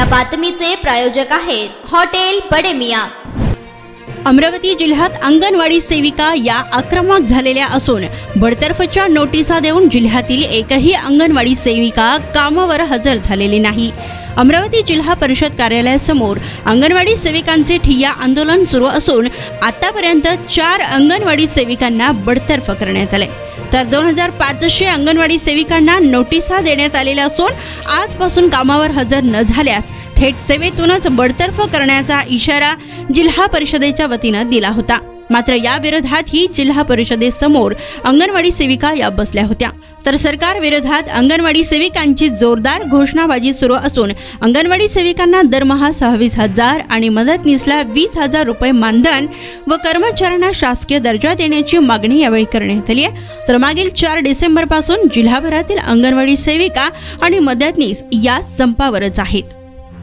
या बातमीचे प्रायोजक आहेत हॉटेल बडे मियां। अमरावती जिल्ह्यात अंगणवाडी सेविका या आक्रमक झालेल्या असून बडतर्फच्या नोटिसा देऊन जिल्ह्यातील एकही अंगणवाडी सेविका कामावर हजर झालेली नाही। अमरावती जिल्हा परिषद कार्यालयासमोर अंगणवाडी सेविकांचे ठिय्या आंदोलन सुरू असून आतापर्यंत 4 अंगणवाडी सेविकांना बडतर्फ करण्यात आले, तर 2500 अंगणवाडी सेविकांना नोटिसा देण्यात आलेल्या असून आजपासून कामावर हजर न झाल्यास थेट सेवेतूनच बडतर्फ करण्याचा इशारा जिल्हा परिषदेच्या वतीने दिला होता। मात्र या विरोधातही जिल्हा परिषदेसमोर अंगणवाडी सेविका या बसल्या होत्या, तर सरकार विरोधात अंगणवाडी सेविकांची जोरदार घोषणाबाजी सुरू असून अंगणवाडी सेविकांना दरमहा 26,000 आणि मदतनीसला 20,000 रुपये मानधन व कर्मचाऱ्यांना शासकीय दर्जा देण्याची मागणी यावेळी करण्यात आली आहे। तर मागील 4 डिसेंबर पासून जिल्हाभरातील अंगणवाडी सेविका आणि मदतनीस या संपावरच आहेत।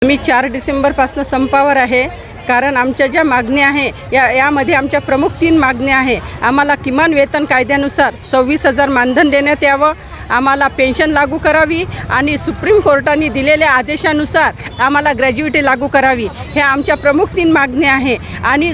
मी 4 डिसेंबर पासून संपावर आहे, कारण आमच्या ज्या मागण्या आहे यामध्ये आमच्या प्रमुख 3 मागण्या आहे। आम्हाला किमान वेतन कायद्यानुसार 26,000 मानधन देण्यात यावं, आम्हाला पेन्शन लागू करावी आणि सुप्रीम कोर्टाने दिलेल्या आदेशानुसार आम्हाला ग्रॅज्युइटी लागू करावी। हे आमच्या प्रमुख 3 मागण्या आहे आणि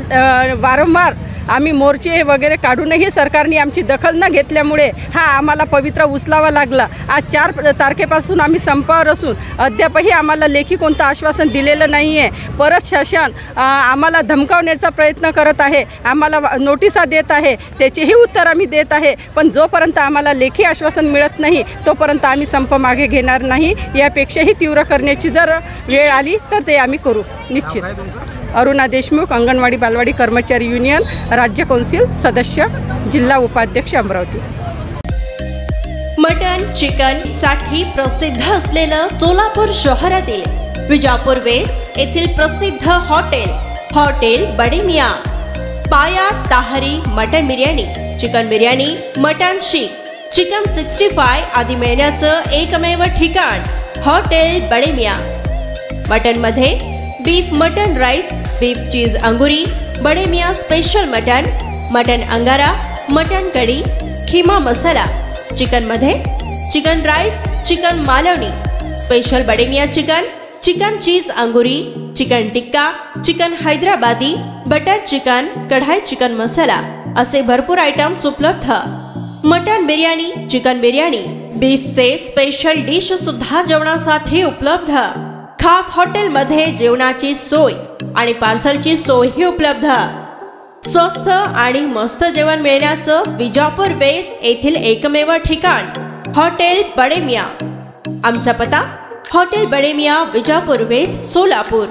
वारंवार आम्ही मोर्चे वगैरे काढूनही सरकारने आमची दखल न घेतल्यामुळे हा आम्हाला पवित्रा उचलावा लागला। आज 4 तारखेपासून आम्ही संपावर असून अद्यापही आम्हाला लेखी कोणतं आश्वासन दिलेलं नाही आहे। परत शासन आम्हाला धमकावण्याचा प्रयत्न करत आहे, आम्हाला नोटिसा देत आहे, त्याचेही उत्तर आम्ही देत आहे, पण जोपर्यंत आम्हाला लेखी आश्वासन मिळत नाही तोपर्यंत आम्ही संप मागे घेणार नाही। यापेक्षाही तीव्र करण्याची जर वेळ आली तर ते आम्ही करू निश्चित। अरुणा देशमुख, अंगणवाडी बालवाडी कर्मचारी युनियन, राज्य कौन्सिल सदस्य, जिल्हा उपाध्यक्ष, अमरावती। मटन चिकन साठी प्रसिद्ध असलेलं सोलापूर शहरातील विजापूर वेस्ट येथील प्रसिद्ध हॉटेल बडे मियां। पाया ताहरी mutton biryani, chicken biryani, mutton शीख, चिकन 65 आदी मिळण्याचं एकमेव ठिकाण हॉटेल बडे मियां। मटन मध्ये beef mutton rice, beef cheese अंगुरी, Bade Miyan special mutton, mutton अंगारा, मटन कढी, खीमा मसाला। चिकन मध्ये chicken rice, chicken Malvani, special Bade Miyan chicken, chicken cheese अंगुरी, chicken tikka, chicken Hyderabadi, butter chicken, कढाई चिकन मसाला असे भरपूर आयटम्स उपलब्ध। मटन बिर्याणी, चिकन बिर्याणी, बीफचे स्पेशल डिश सुद्धा जेवणासाठी उपलब्ध। खास हॉटेलमध्ये जेवणाची सोय आणि पार्सलची सोयही उपलब्ध। स्वस्त आणि मस्त जेवण मिळण्याचं विजापूर वेस्ट येथील एकमेव ठिकाण हॉटेल बडे मियां। आमचा पत्ता हॉटेल बडे मियां, विजापूर वेस्ट, सोलापूर।